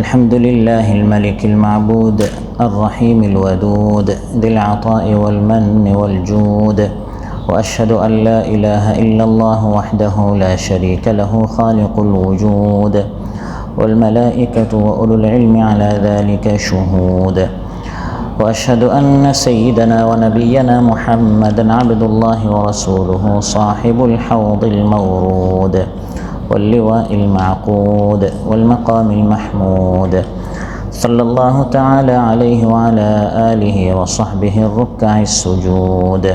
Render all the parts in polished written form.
الحمد لله الملك المعبود الرحيم الودود ذي العطاء والمن والجود، وأشهد أن لا إله إلا الله وحده لا شريك له خالق الوجود، والملائكة وأولو العلم على ذلك شهود، وأشهد أن سيدنا ونبينا محمدا عبد الله ورسوله صاحب الحوض المورود واللواء المعقود والمقام المحمود، صلى الله تعالى عليه وعلى آله وصحبه الركع السجود،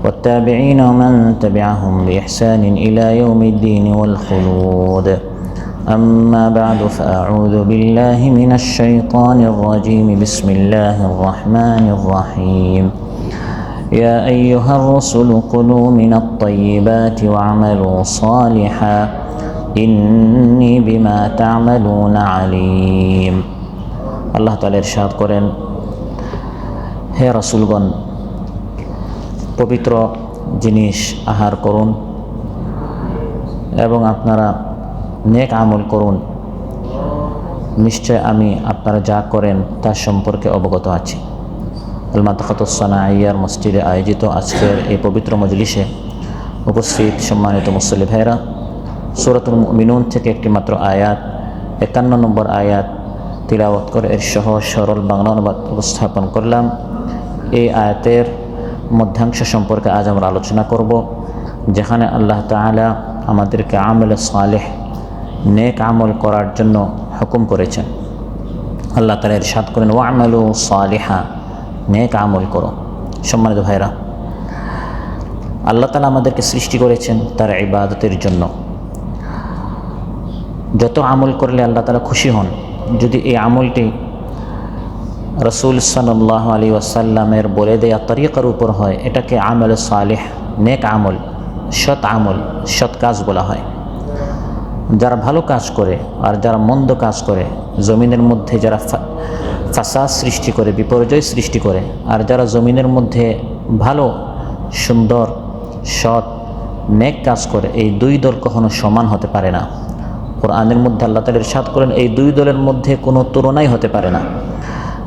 والتابعين ومن تبعهم بإحسان إلى يوم الدين والخلود. أما بعد، فأعوذ بالله من الشيطان الرجيم. بسم الله الرحمن الرحيم. يا أيها الرسل كلوا من الطيبات واعملوا صالحا إني بما تعملون عليم। আল্লাহ তাআলা ইরশাদ করেন, হে রাসূলগণ, পবিত্র জিনিস আহার করুন এবং আপনারা নেক আমল করুন। নিশ্চয় আমি আপনারা যা করেন তার সম্পর্কে অবগত আছি। আল-মাদখাতুস সানাইয়ার মসজিদে আয়োজিত আজকের এই পবিত্র মজলিসে উপস্থিত সম্মানিত মুসল্লি ভাইরা, সূরাতুল মুমিনুন থেকে একটি মাত্র আয়াত 51 নম্বর আয়াত তিলাওয়াত করে এর সহজ সরল বাংলা অনুবাদ উপস্থাপন করলাম। এই আয়াতের মধ্যাংশ সম্পর্কে আজ আমরা আলোচনা করব, যেখানে আল্লাহ তাআলা আমাদেরকে আমল সালেহ, নেক আমল করার জন্য হুকুম করেছেন। আল্লাহ তাআলা ইরশাদ করেন, ওয়া'মালু সালিহা, নেক আমল করো। সম্মানিত ভাইরা, আল্লাহ তাআলা আমাদেরকে সৃষ্টি করেছেন তার ইবাদতের জন্য। যত আমল করলে আল্লাহ তাআলা খুশি হন, যদি এই আমলটি রাসূল সাল্লাল্লাহু আলাইহি ওয়াসাল্লামের বলে দেয়া তরিকার উপর হয়, এটাকে আমল সালেহ, নেক আমল, সৎ আমল, সৎ কাজ বলা হয়। যারা ভালো কাজ করে আর যারা মন্দ কাজ করে, জমিনের মধ্যে যারা ফাসাদ সৃষ্টি করে, বিপর্যয় সৃষ্টি করে, আর যারা জমিনের মধ্যে ভালো সুন্দর সৎ নেক কাজ করে, এই দুই দল কখনো সমান হতে পারে না। কোরআনের মধ্যে আল্লাহ তাআলা ইরশাদ করেন, এই দুই দলের মধ্যে কোনো তুলনাই হতে পারে না।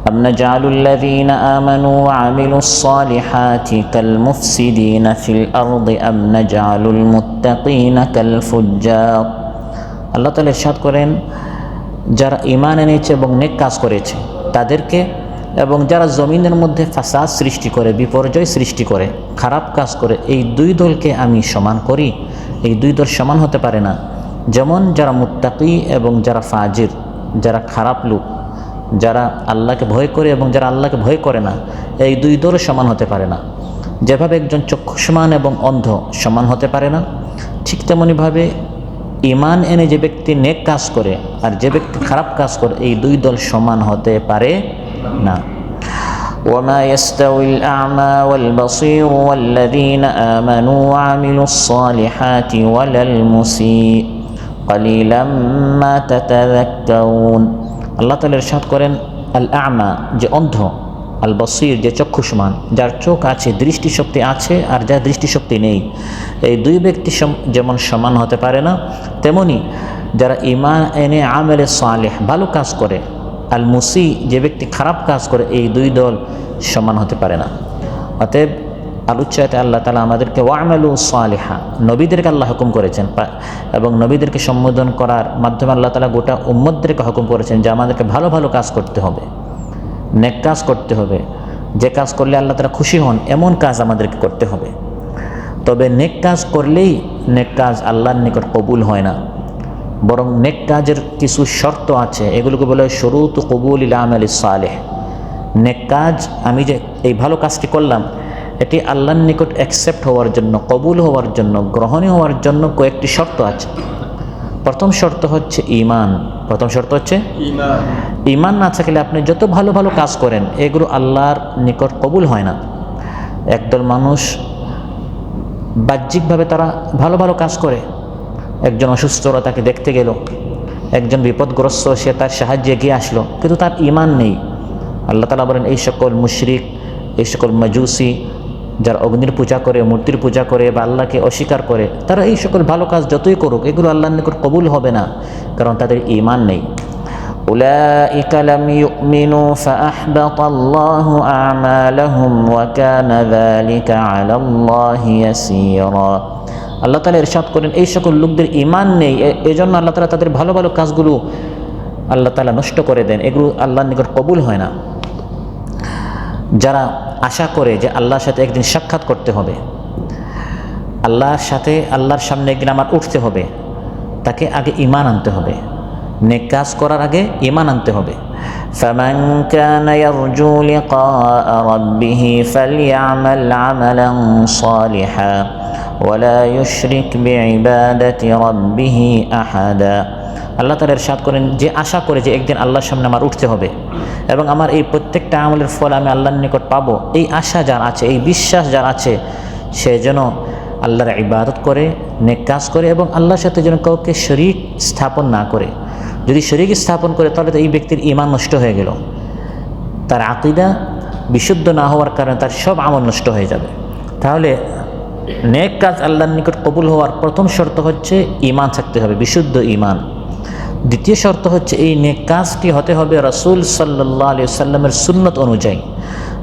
আম নাজআলুল লাযীনা আমানু ওয়া আমিলুস সালিহাতি কাল মুফসিদিনা ফিল আরদি আম নাজআলুল মুত্তাকিনা কাল ফুজ্জার। আল্লাহ তাআলা ইরশাদ করেন, যারা ঈমান এনেছে এবং নেক কাজ করেছে তাদেরকে, এবং যারা জমিনের মধ্যে ফাসাদ সৃষ্টি করে, বিপর্যয় সৃষ্টি করে, খারাপ কাজ করে, এই দুই দলকে আমি সমান করি? এই দুই দল সমান হতে পারে না। যেমন যারা মুত্তাকি এবং যারা ফাজির, যারা খারাপ লোক, যারা আল্লাহকে ভয় করে এবং যারা আল্লাহকে ভয় করে না, এই দুই দল সমান হতে পারে না। যেভাবে একজন চক্ষুষ্মান এবং অন্ধ সমান হতে পারে না, ঠিক তেমনিভাবে ঈমান এনে যে ব্যক্তি নেক কাজ করে আর যে ব্যক্তি খারাপ কাজ করে, এই দুই দল সমান হতে পারে না। ওয়ামা ইয়াস্তাউল আ'মা ওয়াল বাসীর ওয়াল্লাযীনা আমানু ওয়া আমিলুস সালিহাতি ওয়ালাল মুসিই কালিলাম মা তাতাযাক্কারুন। আল্লাহ তাআলা ইরশাদ করেন, আল আ'মা যে অন্ধ, আল বসির যে চক্ষুষ্মান, যার চোখ আছে, দৃষ্টিশক্তি আছে, আর যার দৃষ্টিশক্তি নেই, এই দুই ব্যক্তি যেমন সমান হতে পারে না, তেমনি যারা ঈমান এনে আমলে সালেহ, ভালো কাজ করে, আল মুসি যে ব্যক্তি খারাপ কাজ করে, এই দুই দল সমান হতে পারে না। অতএব আলোচ্যতে আল্লাহ তাআলা আমাদেরকে ওয়া'মালু সালিহা, নবীদেরকে আল্লাহ হুকুম করেছেন, এবং নবীদেরকে সম্বোধন করার মাধ্যমে আল্লাহ তাআলা গোটা উম্মতদেরকে হুকুম করেছেন যে আমাদেরকে ভালো ভালো কাজ করতে হবে, নেক কাজ করতে হবে। যে কাজ করলে আল্লাহ তাআলা খুশি হন এমন কাজ আমাদেরকে করতে হবে। তবে নেক কাজ করলেই নেক কাজ আল্লাহর নিকট কবুল হয় না, বরং নেক কাজের কিছু শর্ত আছে, এগুলোকে বলা হয় শুরুত কবুলিল আমালি সালেহ। নেক কাজ, আমি যে এই ভালো কাজটি করলাম, এটি আল্লাহর নিকট অ্যাকসেপ্ট হওয়ার জন্য, কবুল হওয়ার জন্য, গ্রহণীয় হওয়ার জন্য কয়েকটি শর্ত আছে। প্রথম শর্ত হচ্ছে ঈমান। প্রথম শর্ত হচ্ছে ঈমান না থাকলে আপনি যত ভালো ভালো কাজ করেন, এগুলো আল্লাহর নিকট কবুল হয় না। একদল মানুষ বাহ্যিকভাবে তারা ভালো ভালো কাজ করে, একজন অসুস্থরা তাকে দেখতে গেল, একজন বিপদগ্রস্ত সে তার সাহায্যে এগিয়ে আসলো, কিন্তু তার ঈমান নেই। আল্লাহ তাআলা বলেন, এই সকল মুশরিক, এই সকল মাজুসি, যারা অগ্নির পূজা করে, মূর্তির পূজা করে বা আল্লাহকে অস্বীকার করে, তারা এই সকল ভালো কাজ যতই করুক, এগুলো আল্লাহর নিকট কবুল হবে না, কারণ তাদের ঈমান নেই। أولئك لم يؤمنوا فأحبط الله أعمالهم وكان ذلك على الله يسيرا। আল্লাহ তাআলা ইরশাদ করেন এই সকল লোকদের ঈমান নেই, এজন্য আল্লাহ তাআলা তাদের ভালো ভালো কাজগুলো আল্লাহ তাআলা নষ্ট করে দেন, এগুলো আল্লাহর নিকট কবুল হয় না। যারা আশা করে যে আল্লাহর সাথে একদিন সাক্ষাৎ করতে হবে, আল্লাহর সাথে আল্লাহর সামনে একদিন আমার উঠতে হবে, তাকে আগে ঈমান আনতে হবে, নেক কাজ করার আগে ঈমান আনতে হবে। ফামান কানা ইয়ারজু লিকা রাব্বিহি ফালইআমাল আমালান সালিহা ওয়ালা ইউশরিক বিইবাদাতি রাব্বিহি আহাদা। আল্লাহ তাআলা ইরশাদ করেন যে আশা করে যে একদিন আল্লাহর সামনে আমার উঠতে হবে এবং আমার এই প্রত্যেকটা আমলের ফল আমি আল্লাহর নিকট পাবো, এই আশা যার আছে, এই বিশ্বাস যার আছে, সে যেন আল্লাহর ইবাদত করে, নেক কাজ করে এবং আল্লাহর সাথে যেন কাউকে শরীক স্থাপন না করে। যদি শরীক স্থাপন করে তাহলে তো এই ব্যক্তির ঈমান নষ্ট হয়ে গেল, তার আকীদা বিশুদ্ধ না হওয়ার কারণে তার সব আমল নষ্ট হয়ে যাবে। তাহলে নেক কাজ আল্লাহর নিকট কবুল হওয়ার প্রথম শর্ত হচ্ছে ঈমান থাকতে হবে, বিশুদ্ধ ঈমান। দ্বিতীয় শর্ত হচ্ছে এই নেক কাজটি হতে হবে রাসূল সাল্লাল্লাহু আলাইহি ওয়াসাল্লামের সুন্নত অনুযায়ী।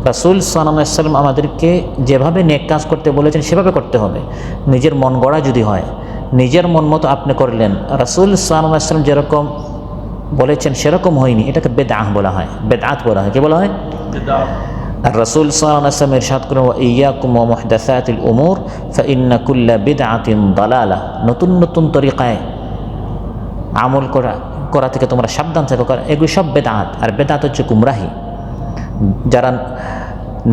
রাসূল সাল্লাল্লাহু আলাইহি ওয়াসাল্লাম আমাদেরকে যেভাবে নেক কাজ করতে বলেছেন সেভাবে করতে হবে। নিজের মন গড়া যদি হয়, নিজের মন মতো আপনি করলেন, রাসূল সাল্লাল্লাহু আলাইহি ওয়াসাল্লাম যেরকম বলেছেন সেরকম হয়নি, এটাকে বেদআহ বলা হয়, বেদআত বলা হয়। কি বলা হয়? আর রাসূল সাল্লাল্লাহু আলাইহি ওয়াসাল্লাম ইরশাদ করেন ওয়া ইয়্যাকুম ওয়া মুহদাসাতিল উমুর ফাইন্না কুল্লা বিদআতিন দালালাহ। নতুন নতুন তরিকায় আমল করা থেকে তোমরা সাবধান থাকো, কারণ এগুলো সব বেদআত, আর বেদআত হচ্ছে গুমরাহি। যারা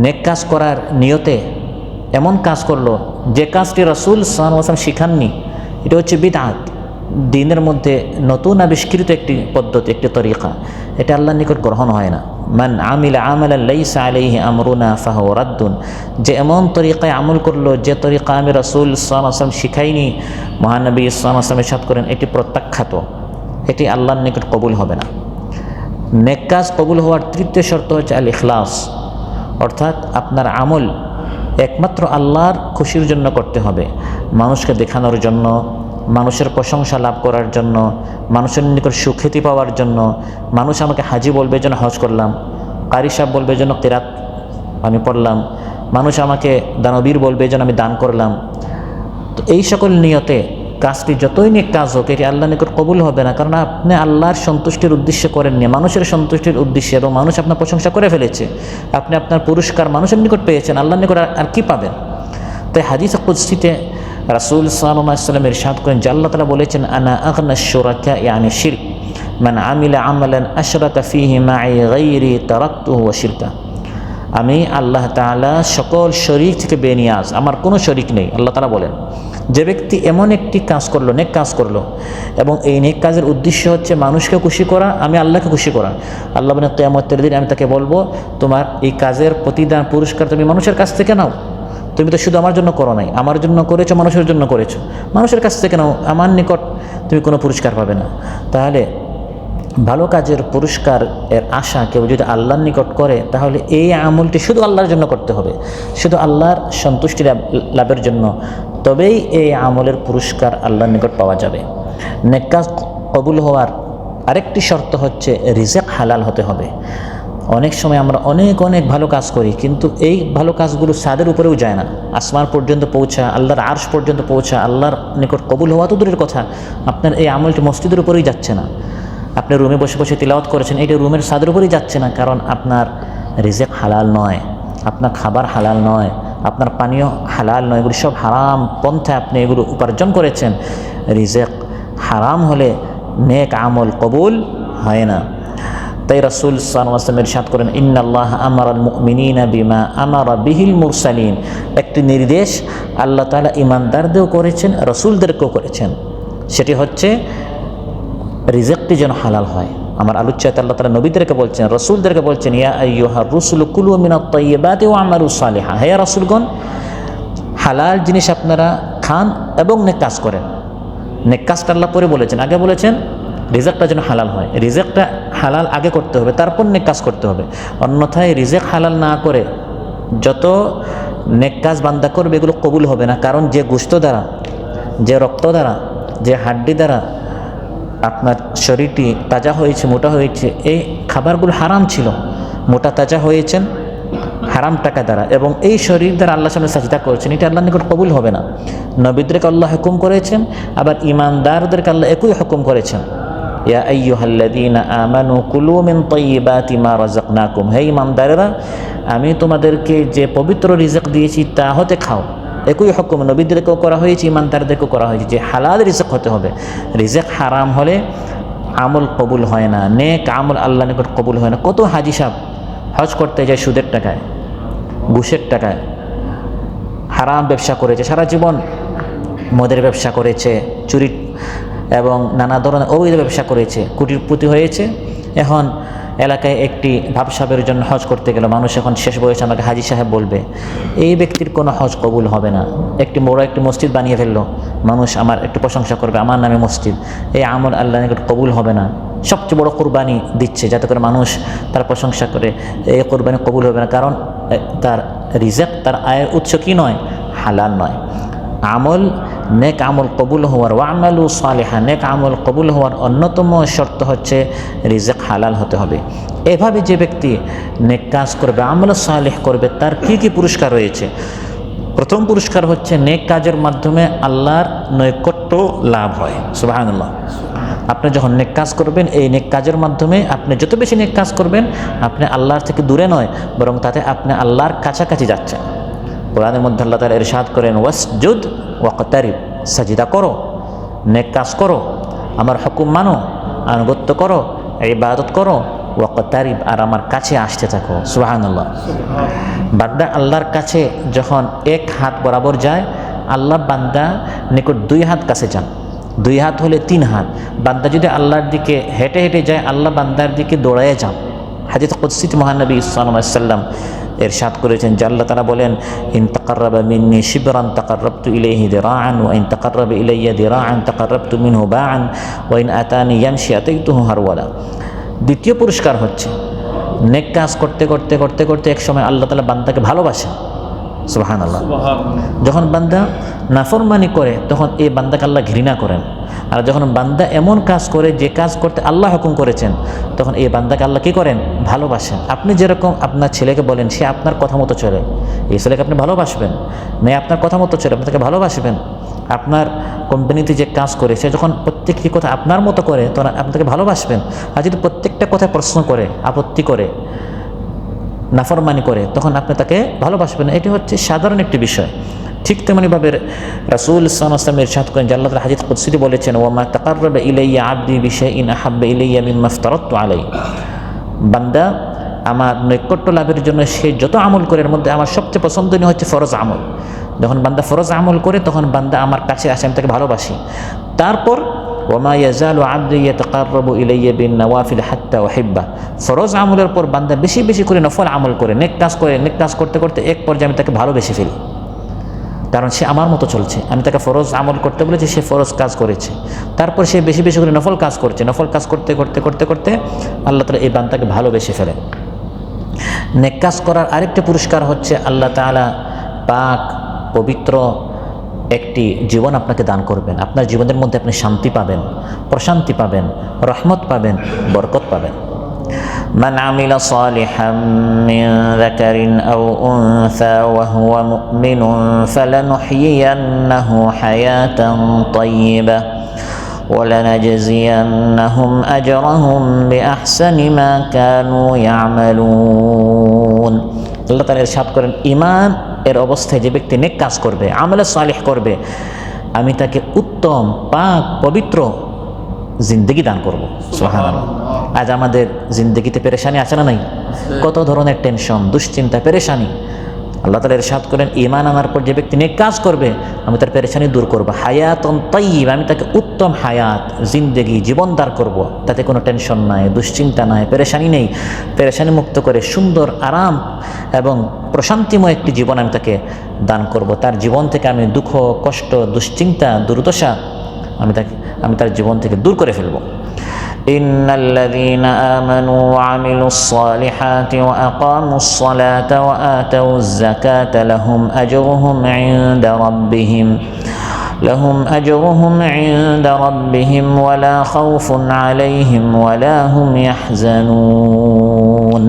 নেক কাজ করার নিয়তে এমন কাজ করলো যে কাজটি রাসূল সাল্লাল্লাহু আলাইহি ওয়াসাল্লাম শিখাননি, এটা হচ্ছে বিদআত, দ্বীনের মধ্যে নতুন আবিষ্কৃত একটি পদ্ধতি, একটি তরিকা, এটা আল্লাহর নিকট গ্রহণ হয় না। মান আমিলা আমালান লাইসা আলাইহি আমরুনা ফাহুয়া রাদ্দুন। যে এমন তরিকায় আমল করলো যে তরিকা আমি রাসূল সাল্লাল্লাহু আলাইহি ওয়াসাল্লাম শিখাইনি, মহানবী সাল্লাল্লাহু আলাইহি ওয়াসাল্লাম ইরশাদ করেন এটি প্রত্যাখ্যাত, এটি আল্লাহর নিকট কবুল হবে না। নেক কাজ কবুল হওয়ার তৃতীয় শর্ত হচ্ছে আল ইখলাস, অর্থাৎ আপনার আমল একমাত্র আল্লাহর খুশির জন্য করতে হবে, মানুষকে দেখানোর জন্য, মানুষের প্রশংসা লাভ করার জন্য, মানুষের নিকট সুখ্যাতি পাওয়ার জন্য। মানুষ আমাকে হাজি বলবে যেন হজ করলাম, কারি সাহেব বলবে যেন কিরাত আমি পড়লাম, মানুষ আমাকে দানবীর বলবে যেন আমি দান করলাম। তো এই সকল নিয়তে কাজটি যতই নেক কাজ হোক এটি আল্লাহর নিকট কবুল হবে না, কারণ আপনি আল্লাহর সন্তুষ্টির উদ্দেশ্যে করেননি, মানুষের সন্তুষ্টির উদ্দেশ্যে, এবং মানুষ আপনার প্রশংসা করে ফেলেছে, আপনি আপনার পুরস্কার মানুষের নিকট পেয়েছেন, আল্লাহর নিকট আর কি পাবেন? তাই হাদিসে কুদসিতে রাসূল সাল্লাল্লাহু আলাইহি ওয়াসাল্লাম ইরশাদ করেন যে আল্লাহ তাআলা বলেছেন আনা আগনাশ শুরাকা ইয়ানি শিরক মান আমিলা আমালান আশরাকা ফীহি মা'i গায়রি তারাকতুহু ওয়া শিরকা। আমি আল্লাহ তাআলা সকল শরীক থেকে বেনিয়াজ, আমার কোনো শরীক নেই। আল্লাহ তাআলা বলেন যে ব্যক্তি এমন একটি কাজ করলো, নেক কাজ করলো, এবং এই নেক কাজের উদ্দেশ্য হচ্ছে মানুষকে খুশি করা, আমি আল্লাহকে খুশি করা, আল্লাহ বলেন কিয়ামতের দিন আমি তাকে বলবো তোমার এই কাজের প্রতিদান পুরস্কার তুমি মানুষের কাছ থেকে নাও, তুমি তো শুধু আমার জন্য করো নাই, আমার জন্য করেছো, মানুষের জন্য করেছো, মানুষের কাছ থেকে নাও, আমার নিকট তুমি কোনো পুরস্কার পাবে না। তাহলে ভালো কাজের পুরস্কার এর আশা কেউ যদি আল্লাহর নিকট করে তাহলে এই আমলটি শুধু আল্লাহর জন্য করতে হবে, শুধু আল্লাহর সন্তুষ্টি লাভের জন্য, তবেই এই আমলের পুরস্কার আল্লাহর নিকট পাওয়া যাবে। নেক কাজ কবুল হওয়ার আরেকটি শর্ত হচ্ছে রিজিক হালাল হতে হবে। অনেক সময় আমরা অনেক ভালো কাজ করি, কিন্তু এই ভালো কাজগুলো ছাদের উপরেও যায় না, আসমান পর্যন্ত পৌঁছা, আল্লাহর আরশ পর্যন্ত পৌঁছা, আল্লাহর নিকট কবুল হওয়া তো দূরের কথা, আপনার এই আমলটি মসজিদের উপরেই যাচ্ছে না। আপনি রুমে বসে বসে তিলাওয়াত করেছেন, এটা রুমের ছাদের উপরেই যাচ্ছে না, কারণ আপনার রিজিক হালাল নয়, আপনার খাবার হালাল নয়, আপনার পানীয় হালাল নয়, এগুলো সব হারাম পন্থায় আপনি এগুলো উপার্জন করেছেন। রিজিক হারাম হলে নেক আমল কবুল হয় না। তাই রাসূল সাল্লাল্লাহু আলাইহি ওয়াসাল্লাম ইরশাদ করেন ইন্নাল্লাহ আমারাল মুমিনিনা বিমা আমারা বিহিল মুরসালিন। একটি নির্দেশ আল্লাহ তাআলা ঈমানদারদেরও করেছেন, রাসূলদেরকেও করেছেন, সেটি হচ্ছে রিজিকটি যেন হালাল হয়। আমার আলোচ্যতে আল্লাহ তাআলা নবীদেরকে বলছেন, রাসূলদেরকে বলছেন ইয়া আইয়ুহার রুসুলু কুলু মিনাত তাইয়্যিবাতি ওয়া আমালু সালিহা, হে রাসূলগণ হালাল জিনিস আপনারা খান এবং নেক কাজ করেন। নেক কাজটা আল্লাহ পরে বলেছেন, আগে বলেছেন রিজিকটা যেন হালাল হয়, রিজিকটা হালাল আগে করতে হবে, তারপর নেক কাজ করতে হবে। অন্যথায় রিজিক হালাল না করে যত নেক কাজ বান্দা করবে এগুলো কবুল হবে না, কারণ যে গোশত দ্বারা, যে রক্ত দ্বারা, যে হাড্ডি দ্বারা আপনার শরীরটি তাজা হয়েছে, মোটা হয়েছে, এই খাবারগুলো হারাম ছিল, মোটা তাজা হয়েছেন হারাম টাকা দ্বারা, এবং এই শরীর দ্বারা আল্লাহর সামনে সাজদা করেছেন, এটা আল্লাহর নিকট কবুল হবে না। নবীদেরকে আল্লাহ হুকুম করেছেন, আবার ইমানদারদেরকে আল্লাহ একই হুকুম করেছেন, ইয়া আইয়ুহাল্লাযীনা আমানু কুলু মিন তাইয়্যিবাতি মা রাযাকনাকুম, হে ইমানদারেরা আমি তোমাদেরকে যে পবিত্র রিজিক দিয়েছি তা হতে খাও। একই হুকুম নবীদেরকেও করা হয়েছে, ইমানদারদেরকেও করা হয়েছে যে হালাল রিজিক হতে হবে। রিজিক হারাম হলে আমল কবুল হয় না, নেক আমল আল্লাহর নিকট কবুল হয় না। কত হাজি সাহেব হজ করতে যায় সুদের টাকায়, ঘুষের টাকায়, হারাম ব্যবসা করেছে সারা জীবন, মদের ব্যবসা করেছে, চুরি এবং নানা ধরনের অবৈধ ব্যবসা করেছে, কোটিপতি হয়েছে। এখন এলাকায় একটি ভাবসাবের জন্য হজ করতে গেল, মানুষ এখন শেষ বয়সে আমাকে হাজি সাহেব বলবে, এই ব্যক্তির কোনো হজ কবুল হবে না। একটি বড় একটি মসজিদ বানিয়ে ফেললো, মানুষ আমার একটু প্রশংসা করবে, আমার নামে মসজিদ, এই আমল আল্লাহর নিকট কবুল হবে না। সবচেয়ে বড় কোরবানি দিচ্ছে যাতে করে মানুষ তার প্রশংসা করে, এই কোরবানি কবুল হবে না, কারণ তার রিজিক, তার আয়ের উৎস কি নয়, হালাল নয়। আমল, নেক আমল কবুল হওয়ার, ওয়ামালু সালিহা, নেক আমল কবুল হওয়ার অন্যতম শর্ত হচ্ছে রিজিক হালাল হতে হবে। এভাবে যে ব্যক্তি নেক কাজ করবে, আমল সালিহ করবে, তার কি কি পুরস্কার রয়েছে? প্রথম পুরস্কার হচ্ছে নেক কাজের মাধ্যমে আল্লাহর নৈকট্য লাভ হয়। সুবহানাল্লাহ। আপনি যখন নেক কাজ করবেন, এই নেক কাজের মাধ্যমে আপনি যত বেশি নেক কাজ করবেন, আপনি আল্লাহর থেকে দূরে নয়, বরং তাতে আপনি আল্লাহর কাছাকাছি যাচ্ছেন। কোরআনের মধ্যে আল্লাহ তাআলা ইরশাদ করেন, ওয়াসজুদ ওয়াকতারিব, সাজদা করো, নেক কাজ করো, আমার হুকুম মানো, আনুগত্য করো, ইবাদত করো, ওয়াকতারিব, আর আমার কাছে আসতে থাকো। সুবহানাল্লাহ। বান্দা আল্লাহর কাছে যখন এক হাত বরাবর যায়, আল্লাহ বান্দা নিকট 2 হাত কাছে যান, 2 হাত হলে 3 হাত। বান্দা যদি আল্লাহর দিকে হেঁটে হেঁটে যায়, আল্লাহ বান্দার দিকে দৌড়ায় যান। হাদিস কুদসিতে মহানবী সাল্লাল্লাহু আলাইহি ওয়াসাল্লাম ইরশাদ করেছেন যে আল্লাহ তাআলা বলেন, ইন তাকাররাবা মিন্নি শিবরান তাকাররাবতু ইলাইহি দিরাআন ওয়া ইন তাকাররাবা ইলাইয়া দিরাআন তাকাররাবতু মিনহু বা'আন ওয়া ইন আতানি ইয়ামশি আতাইতুহু হারওয়ালা। দ্বিতীয় পুরস্কার হচ্ছে নেক কাজ করতে করতে করতে করতে এক সময় আল্লাহ তাআলা বান্দাকে ভালোবাসেন। সুবহানাল্লাহ। যখন বান্দা নাফরমানি করে তখন এই বান্দাকে আল্লাহ ঘৃণা করেন, আর যখন বান্দা এমন কাজ করে যে কাজ করতে আল্লাহ হুকুম করেছেন, তখন এই বান্দাকে আল্লাহ কী করেন, ভালোবাসেন। আপনি যেরকম আপনার ছেলেকে বলেন, সে আপনার কথা মতো চলে, এই ছেলেকে আপনি ভালোবাসবেন, মেয়ে আপনার কথা মতো চলে, আপনি তাকে ভালোবাসবেন। আপনার কোম্পানিতে যে কাজ করে, সে যখন প্রত্যেকটি কথা আপনার মতো করে, তখন আপনি তাকে ভালোবাসবেন। আর যদি প্রত্যেকটা কথায় প্রশ্ন করে, আপত্তি করে, নাফরমানি করে, তখন আপনি তাকে ভালোবাসবেন। এটি হচ্ছে সাধারণ একটি বিষয়। ঠিক তেমনিভাবে রাসূল সাল্লাল্লাহু আলাইহি ওয়াসাল্লাম ইরশাদ করেন যে আল্লাহ তাআলা হাদিস কুদসিতে বলেছেন, ওয়া মা তাকাররাবা ইলাইয়া আবদি বিশাইইন আহাব্বা ইলাইয়া মিম্মা ইফতারাতু আলাইহি, বান্দা আমার নৈকট্য লাভের জন্য সে যত আমল করে, এর মধ্যে আমার সবচেয়ে পছন্দনীয় হচ্ছে ফরজ আমল। যখন বান্দা ফরজ আমল করে, তখন বান্দা আমার কাছে আসে, আমি তাকে ভালোবাসি। তারপর ওয়ামা ইয়াজালু আবদি ইয়াতাকাররাবু ইলাইয়া বিন-নওয়াফিল হাত্তা উহিব্বা, ফরজ আমলের পর বান্দা বেশি বেশি করে নফল আমল করে, নেক কাজ করে, নেক কাজ করতে করতে এক পর্যায়ে আমি তাকে ভালোবেসে ফেলি, কারণ সে আমার মতো চলছে। আমি তাকে ফরজ আমল করতে বলেছি, সে ফরজ কাজ করেছে, তারপর সে বেশি বেশি করে নফল কাজ করছে, নফল কাজ করতে করতে করতে করতে আল্লাহ তাআলা এই বান্দাকে ভালোবেসে ফেলেন। নেক কাজ করার আরেকটি পুরস্কার হচ্ছে আল্লাহ তাআলা পাক পবিত্র একটি জীবন আপনাকে দান করবেন। আপনার জীবনের মধ্যে আপনি শান্তি পাবেন, প্রশান্তি পাবেন, রহমত পাবেন, বরকত পাবেন। মান আমিলা সালিহাম মিন যাকারিন আও উনসা ওয়া হুয়া মুমিনুন ফালানুহয়িয়ান্নাহু হায়াতান তাইয়্যিবাহ ওয়া লানাজজিয়ান্নাহুম আজরাহুম বিআহসানি মা কানু ইয়ামালুন। আল্লাহ তাআলা ইরশাদ করেন, ঈমান এর অবস্থায় যে ব্যক্তি নেক কাজ করবে, আমলে সালিহ করবে, আমি তাকে উত্তম পাক পবিত্র জিন্দেগি দান করব। সুবহানাল্লাহ। আজ আমাদের জিন্দেগিতে পেরেশানি আছে না নাই? কত ধরনের টেনশন, দুশ্চিন্তা, পেরেশানি। আল্লাহ তাআলা ইরশাদ করেন, ঈমান আনার পর যে ব্যক্তি নেক কাজ করবে, আমি তার পেরেশানি দূর করব। হায়াতুন তাইয়্যিবা, আমি তাকে উত্তম হায়াত, জিন্দেগি, জীবন দান করব, তাতে কোনো টেনশন নাই, দুশ্চিন্তা নাই, পেরেশানি নেই। পেরেশানি মুক্ত করে সুন্দর, আরাম এবং প্রশান্তিময় একটি জীবন আমি তাকে দান করব। তার জীবন থেকে আমি দুঃখ, কষ্ট, দুশ্চিন্তা, দুর্দশা আমি তার জীবন থেকে দূর করে ফেলব। ইন্নাল্লাযীনা আমানু ওয়া আমিলুস সালিহাতি ওয়া আকামুস সালাতা ওয়া আতাউয যাকাতা লাহুম আজরুহুম ইনদা রাব্বিহিম لهم أجرهم عند ربهم ولا خوف عليهم ولا هم يحزنون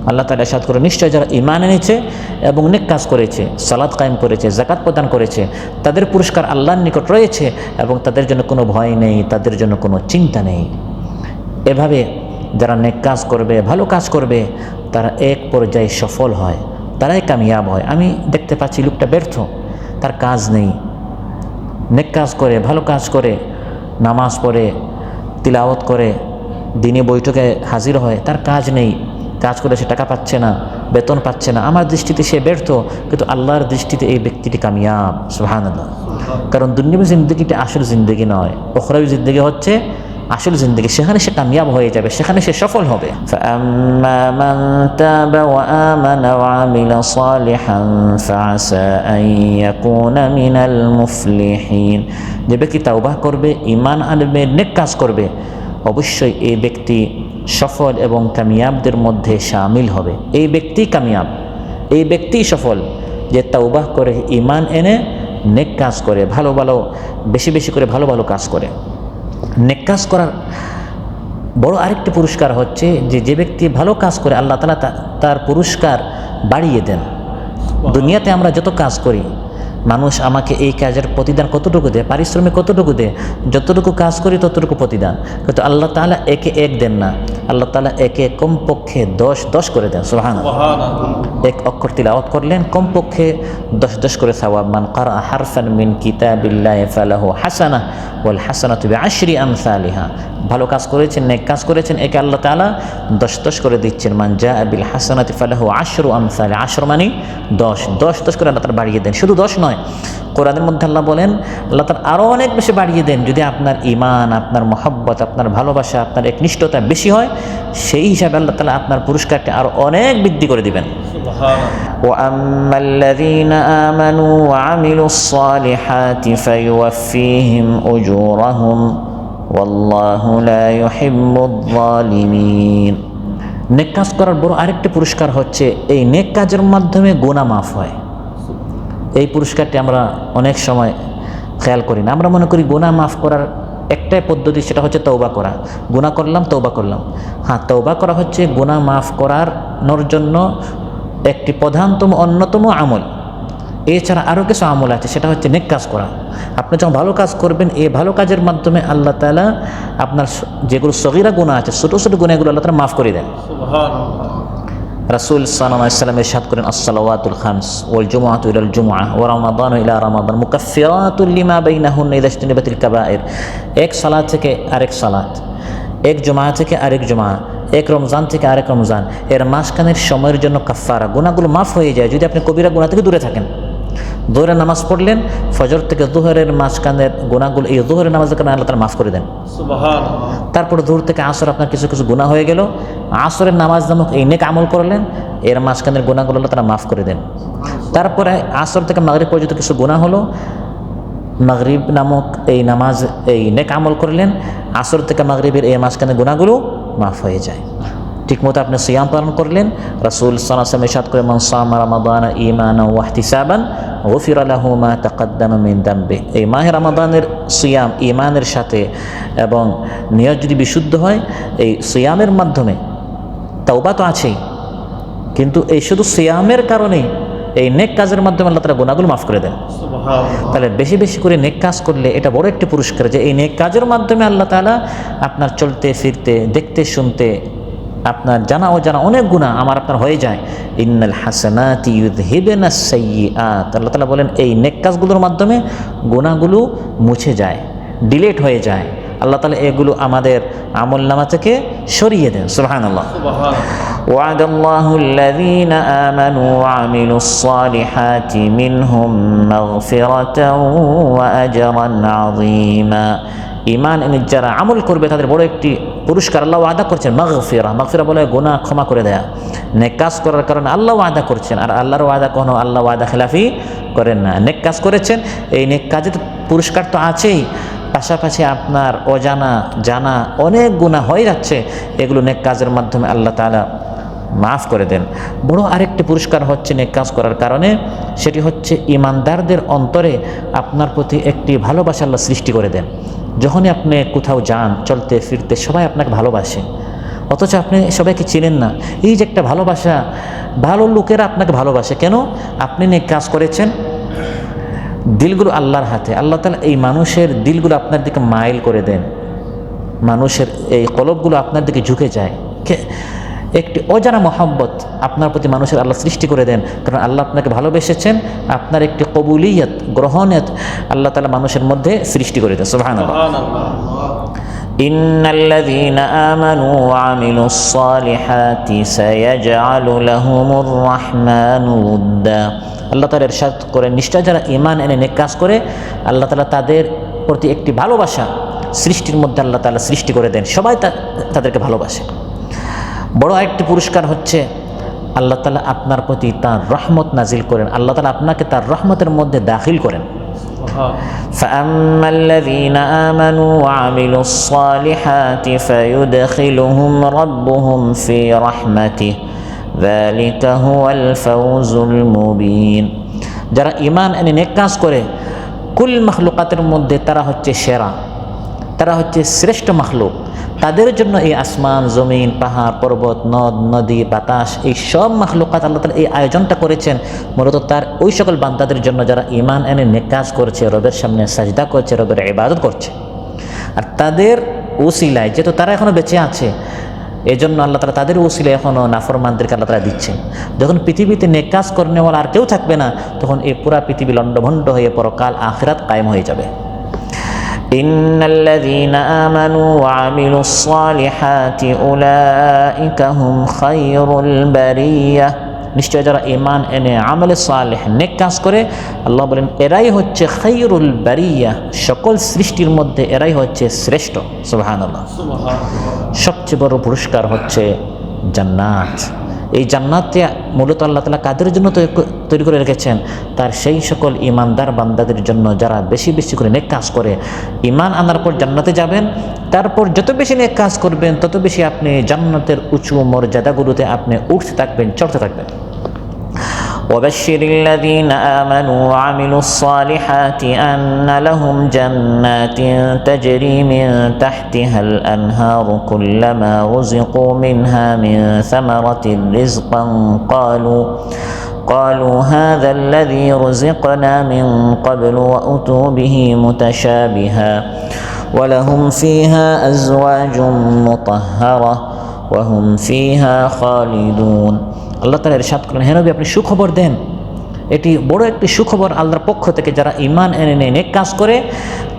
আল্লাহ তাআলা ইরশাদ করে নিশ্চয় যারা ঈমান এনেছে এবং নেক কাজ করেছে, সালাত কায়েম করেছে, যাকাত প্রদান করেছে, তাদের পুরস্কার আল্লাহর নিকট রয়েছে এবং তাদের জন্য কোনো ভয় নেই, তাদের জন্য কোনো চিন্তা নেই। এভাবে যারা নেক কাজ করবে, ভালো কাজ করবে, তারা এক পর্যায়ে সফল হয়, তারাই কামিয়াব হয়। আমি দেখতে পাচ্ছি লোকটা ব্যর্থ, তার কাজ নেই, নেক কাজ করে, ভালো কাজ করে, নামাজ পড়ে, তিলাওয়াত করে, দিনে বৈঠকে হাজির হয়, তার কাজ নেই, কাজ করে সে টাকা পাচ্ছে না, বেতন পাচ্ছে না। আমার দৃষ্টিতে সে ব্যর্থ, কিন্তু আল্লাহর দৃষ্টিতে এই ব্যক্তিটি কামিয়াব। সুবহানাল্লাহ। কারণ দুনিয়াবী জিন্দগিটা আসল জিন্দগি নয়, উখরাবী জিন্দগি হচ্ছে আসল জিন্দগি। সেখানে সে কামিয়াব হয়ে যাবে, সেখানে সে সফল হবে। فَأَمَّا مَنْ تَابَ وَآمَنَ وَعَمِلَ صَالِحًا فَعَسَى أَنْ يَكُونَ مِنَ الْمُفْلِحِينَ। যে ব্যক্তি তাওবাহ করবে, ঈমান আনবে, নেক কাজ করবে, অবশ্যই এই ব্যক্তি সফল এবং কামিয়াবদের মধ্যে শামিল হবে। এই ব্যক্তি কামিয়াব, এই ব্যক্তি সফল, যে তাওবাহ করে, ঈমান এনে নেক কাজ করে, ভালো ভালো বেশি বেশি করে ভালো ভালো কাজ করে। নেক কাজ করার বড় আরেকটি পুরস্কার হচ্ছে যে ব্যক্তি ভালো কাজ করে আল্লাহ তাআলা তার পুরস্কার বাড়িয়ে দেন। দুনিয়াতে আমরা যত কাজ করি, মানুষ আমাকে এই কাজের প্রতিদান কতটুকু দেয়, পারিশ্রমিক কতটুকু দেয়, যতটুকু কাজ করি ততটুকু প্রতিদান। কিন্তু আল্লাহ তাআলা একে এক দেন না, আল্লাহ তাআলা একে কমপক্ষে 10 করে দেন। সুবহানাল্লাহ। এক অক্ষর তিলাওয়াত করলেন, কমপক্ষে 10 করে সওয়াব। মান ক্বারা হারফান মিন কিতাবিল্লাহি ফালাহু হাসানাহ ওয়াল হাসানাতু বিআশরি আমসালিহা। ভালো কাজ করেছেন, নেক কাজ করেছেন, একে আল্লাহ তাআলা 10 করে দিচ্ছেন। মান জাআ বিল হাসানাতি ফালাহু আশরু আমসালি। 10 মানে 10 করে আল্লাহ তাআলা বাড়িয়ে দেন। শুধু 10 নয়, কোরআনের মধ্যে আল্লাহ বলেন আল্লাহ তাআলা আরও অনেক বেশি বাড়িয়ে দেন। যদি আপনার ঈমান, আপনার মহব্বত, আপনার ভালোবাসা, আপনার একনিষ্ঠতা বেশি হয়, সেই হিসাবে আল্লাহ তাআলা আপনার পুরস্কারটা আরও অনেক বৃদ্ধি করে দিবেন। وَأَمَّا الَّذِينَ آمَنُوا وَعَمِلُوا الصَّالِحَاتِ فَيُوَفِّيهِمْ أُجُورَهُمْ وَاللَّهُ لَا يُحِبُّ الظَّالِمِينَ। নেক কাজ করার বড় আরেকটি পুরস্কার হচ্ছে এই নেক কাজের মাধ্যমে গুনাহ মাফ হয়। এই পুরস্কারটি আমরা অনেক সময় খেয়াল করি না। আমরা মনে করি গুনাহ মাফ করার একটাই পদ্ধতি, সেটা হচ্ছে তওবা করা। গুনাহ করলাম, তওবা করলাম। হ্যাঁ, তওবা করা হচ্ছে গুনাহ মাফ করানোর জন্য একটি প্রধানতম অন্যতম আমল। এছাড়া আরও কিছু আমল আছে, সেটা হচ্ছে নেক কাজ করা। আপনি যখন ভালো কাজ করবেন, এই ভালো কাজের মাধ্যমে আল্লাহ তাআলা আপনার যেগুলো সগীরা গুনাহ আছে, ছোটো ছোটো গুনাহগুলো আল্লাহ তাআলা মাফ করে দেন। রাসূল সাল্লাল্লাহু আলাইহি ওয়াসাল্লাম ইরশাদ করেন, আস-সালাওয়াতুল খামস ওয়াল জুমআতু ইলাল জুমআহ ওয়া রমাদানু ইলা রমাদান মুকাফফিরাতুল লিমা বাইনাহুন্না ইযা ইজতানিবাতিল কাবায়ের। এক সালাত থেকে আরেক সালাত, এক জুমআ থেকে আরেক জুমআ, এক রমজান থেকে আরেক রমজান, এর মাঝখানের সময়ের জন্য কাফফারা, গুনাহগুলো মাফ হয়ে যায় যদি আপনি কবিরা গুনাহ থেকে দূরে থাকেন। যোহরের নামাজ পড়লেন, ফজর থেকে যোহরের মাঝখানের গুনাহগুলো এই যোহরের নামাজের কারণে আল্লাহ তাআলা মাফ করে দেন। সুবহানাল্লাহ। তারপর যোহর থেকে আসর আপনার কিছু কিছু গুনাহ হয়ে গেল, আসরের নামাজ নামক এই নেক আমল করলেন, এর মাঝখানের গুনাহগুলো আল্লাহ তাআলা মাফ করে দেন। তারপরে আসর থেকে মাগরিব পর্যন্ত কিছু গুনাহ হলো, মাগরিব নামক এই নামাজ এই নেক আমল করলেন, আসর থেকে মাগরিবের এই মাঝখানের গুনাহগুলো মাফ হয়ে যায়। ঠিকমতো আপনি সিয়াম পালন করলেন, রাসূল সাল্লাল্লাহু আলাইহি ওয়াসাল্লাম ইরশাদ করে, মান সামা রমাদানা ঈমানান ওয়া ইহতিসাবান গুফিরা লাহু মা তাকাদ্দামা মিন দামবি। এই মাহে রমাদানের সিয়াম ঈমানের সাথে এবং নিয়ত যদি বিশুদ্ধ হয়, এই সিয়ামের মাধ্যমে, তাওবা তো আছেই, কিন্তু এই শুধু সিয়ামের কারণেই এই নেক কাজের মাধ্যমে আল্লাহ তাআলা গুনাহগুলো মাফ করে দেন। তাহলে বেশি বেশি করে নেক কাজ করলে এটা বড় একটি পুরস্কার, যে এই নেক কাজের মাধ্যমে আল্লাহ তাআলা আপনার চলতে ফিরতে, দেখতে শুনতে, আপনার জানা ও জানা অনেক গুনাহ আমার আপনার হয়ে যায়। ইন্নাল হাসানাতি ইউযহিবুনাস সাইয়্যাত। আল্লাহ তাআলা বলেন এই নেক কাজগুলোর মাধ্যমে গুনাহগুলো মুছে যায়, ডিলিট হয়ে যায়। আল্লাহ তাআলা এগুলো আমাদের আমলনামা থেকে সরিয়ে দেন। সুবহানাল্লাহ। ওয়া'দাল্লাহু আল্লাযীনা আমানু ওয়া আমিলুস সালিহাতি মিনহুম মাগফিরাতাও ওয়া আজরান আযীমা। ঈমান এনে যারা আমল করবে তাদের বড় একটি পুরস্কার আল্লাহ ওয়াদা করছেন, মাগফিরা। মাগফিরা বলে গুনাহ ক্ষমা করে দেয়া। নেক কাজ করার কারণে আল্লাহ ওয়াদা করছেন, আর আল্লাহর ওয়াদা কোনো আল্লাহ ওয়াদা খেলাফি করেন না। নেক কাজ করেছেন, এই নেক কাজে তো পুরস্কার তো আছেই, পাশাপাশি আপনার অজানা জানা অনেক গুনাহ হয়ে যাচ্ছে, এগুলো নেক কাজের মাধ্যমে আল্লাহ তাআলা মাফ করে দেন। বড় আরেকটি পুরস্কার হচ্ছে নেক কাজ করার কারণে, সেটি হচ্ছে ইমানদারদের অন্তরে আপনার প্রতি একটি ভালোবাসা আল্লাহ সৃষ্টি করে দেন। যখনই আপনি কোথাও যান চলতে ফিরতে সবাই আপনাকে ভালোবাসে, অথচ আপনি সবাইকে চিনেন না। এই যে একটা ভালোবাসা, ভালো লোকেরা আপনাকে ভালোবাসে কেন? আপনি নেক কাজ করেছেন। দিলগুলো আল্লাহর হাতে, আল্লাহ তাআলা এই মানুষের দিলগুলো আপনার দিকে মাইল করে দেন, মানুষের এই কলবগুলো আপনার দিকে ঝুঁকে যায়। একটি অজানা মহব্বত আপনার প্রতি মানুষের আল্লাহ সৃষ্টি করে দেন, কারণ আল্লাহ আপনাকে ভালোবেসেছেন। আপনার একটি কবুলিয়ত, গ্রহণেত আল্লাহ তাআলা মানুষের মধ্যে সৃষ্টি করে দেন। সুবহানাল্লাহ। ইন্নাল্লাযীনা আমানু ওয়া আমিলুস সালিহাতি সায়াজআলু লাহুমুর রাহমানু উদ্দা। আল্লাহ তাআলা ইরশাদ করেন, নিশ্চয় যারা ঈমান এনে নেক কাজ করে আল্লাহ তাআলা তাদের প্রতি একটি ভালোবাসা সৃষ্টির মধ্যে আল্লাহ তাআলা সৃষ্টি করে দেন। সবাই তাদেরকে ভালোবাসে। বড় আরেকটি পুরস্কার হচ্ছে আল্লাহ তাআলা আপনার প্রতি তার রহমত নাজিল করেন, আল্লাহ তাআলা আপনাকে তার রহমতের মধ্যে দাখিল করেন। فأما الذين آمنوا وعملوا الصالحات فيدخلهم ربهم في رحمته ذلك هو الفوز المبين। যারা ঈমান এনে নেক কাজ করে কুল মাখলুকাতের মধ্যে তারা হচ্ছে সেরা, তারা হচ্ছে শ্রেষ্ঠ মাখলুক। তাদের জন্য এই আসমান, জমিন, পাহাড়, পর্বত, নদ, নদী, বাতাস, এই সব মাখলুকাত আল্লাহ তাআলা এই আয়োজনটা করেছেন মূলত তার ওই সকল বান্দাদের জন্য যারা ঈমান এনে নেক কাজ করছে, রবের সামনে সাজদা করছে, রবের ইবাদত করছে। আর তাদের ওসিলায়, যেহেতু তারা এখনও বেঁচে আছে, এই জন্য আল্লাহ তাআলা তাদের ওসিলায় এখনও নাফরমানদেরকে আল্লাহ তাআলা দিচ্ছেন। যখন পৃথিবীতে নেক কাজ করনেওয়ালা আর কেউ থাকবে না, তখন এই পুরা পৃথিবী লণ্ডভণ্ড হয়ে পরকাল আখিরাত কায়েম হয়ে যাবে। ইন্নাল্লাযীনা আমানু ওয়া আমিলুস সালিহাতি উলাইকা হুম খায়রুল বারিয়াহ। নিশ্চয় যারা ঈমান এনে আমলে সালেহ নেক কাজ করে আল্লাহ বলেন এরাই হচ্ছে খায়রুল বারিয়াহ, সকল সৃষ্টির মধ্যে এরাই হচ্ছে শ্রেষ্ঠ। সুবহানাল্লাহ। সবচেয়ে বড় পুরস্কার হচ্ছে জান্নাত। এই জান্নাতে মূলত আল্লাহ তাআলা কাদের জন্য তৈরি করে রেখেছেন? তার সেই সকল ঈমানদার বান্দাদের জন্য যারা বেশি বেশি করে নেক কাজ করে। ঈমান আনার পর জান্নাতে যাবেন, তারপর যত বেশি নেক কাজ করবেন তত বেশি আপনি জান্নাতের উঁচু মর্যাদাগুলোতে আপনি উঠতে থাকবেন, চড়তে থাকবেন। وبشر الذين آمنوا وعملوا الصالحات أن لهم جنات تجري من تحتها الأنهار كلما رزقوا منها من ثمرة رزقا قالوا هذا الذي رزقنا من قبل وأتوا به متشابها ولهم فيها أزواج مطهرة وهم فيها خالدون। আল্লাহ তাআলা ইরশাদ করেন, হে নবী আপনি সুখবর দেন। এটি বড় একটি সুখবর আল্লাহর পক্ষ থেকে। যারা ঈমান এনে নেক কাজ করে